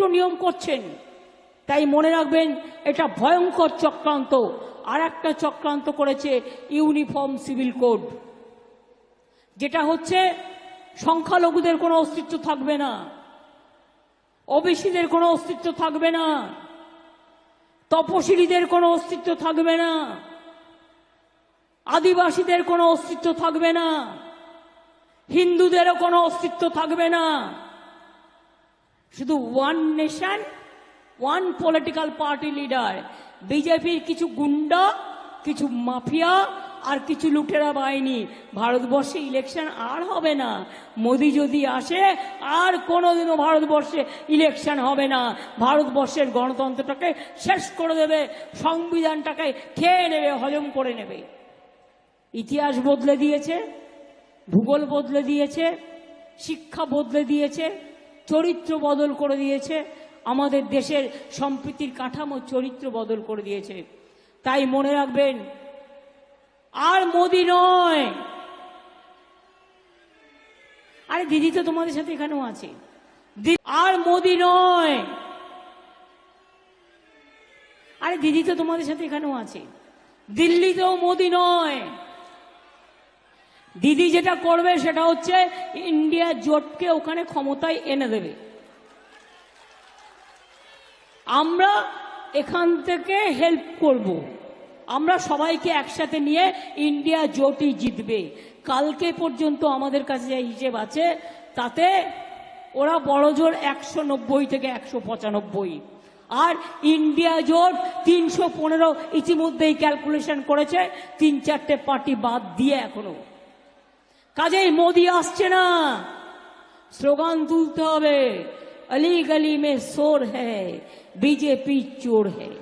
উল্টো নিয়ম করছেন। তাই মনে রাখবেন, এটা ভয়ঙ্কর চক্রান্ত। আর একটা চক্রান্ত করেছে ইউনিফর্ম সিভিল কোড, যেটা হচ্ছে সংখ্যালঘুদের কোনো অস্তিত্ব থাকবে না, ওবিসিদের কোনো অস্তিত্ব থাকবে না, তপশিলীদের কোনো অস্তিত্ব থাকবে না, আদিবাসীদের কোনো অস্তিত্ব থাকবে না, হিন্দুদেরও কোনো অস্তিত্ব থাকবে না। শুধু one nation, one political party leader. বিজেপির কিছু গুন্ডা, কিছু মাফিয়া আর কিছু লুটেরা বাহিনী। ভারতবর্ষে ইলেকশন আর হবে না। মোদি যদি আসে আর কোনোদিনও ভারতবর্ষে ইলেকশন হবে না। ভারতবর্ষের গণতন্ত্রটাকে শেষ করে দেবে, সংবিধানটাকে খেয়ে নেবে, হজম করে নেবে। ইতিহাস বদলে দিয়েছে, ভূগোল বদলে দিয়েছে, শিক্ষা বদলে দিয়েছে, চরিত্র বদল করে দিয়েছে, আমাদের দেশের সম্প্রীতির কাঠামো চরিত্র বদল করে দিয়েছে। তাই মনে রাখবেন, আর মোদি নয়। আরে দিদি তো তোমাদের সাথে এখানেও আছে। আর মোদি নয়। আরে দিদি তো তোমাদের সাথে এখানেও আছে। দিল্লিতেও মোদি নয়। দিদি যেটা করবে সেটা হচ্ছে ইন্ডিয়া জোটকে ওখানে ক্ষমতায় এনে দেবে। আমরা এখান থেকে হেল্প করব। আমরা সবাইকে একসাথে নিয়ে ইন্ডিয়া জোটই জিতবে। কালকে পর্যন্ত আমাদের কাছে যে হিসেব আছে তাতে ওরা বড়জোর 190 থেকে 195, আর ইন্ডিয়া জোট 315 ইতিমধ্যেই ক্যালকুলেশন করেছে, 3-4টে পার্টি বাদ দিয়ে। এখনো কাজেই মোদি আসছে না। স্লোগান তুলতে হবে, অলি গলি মে শোর হ্যায়, বিজেপি চোর হ্যায়।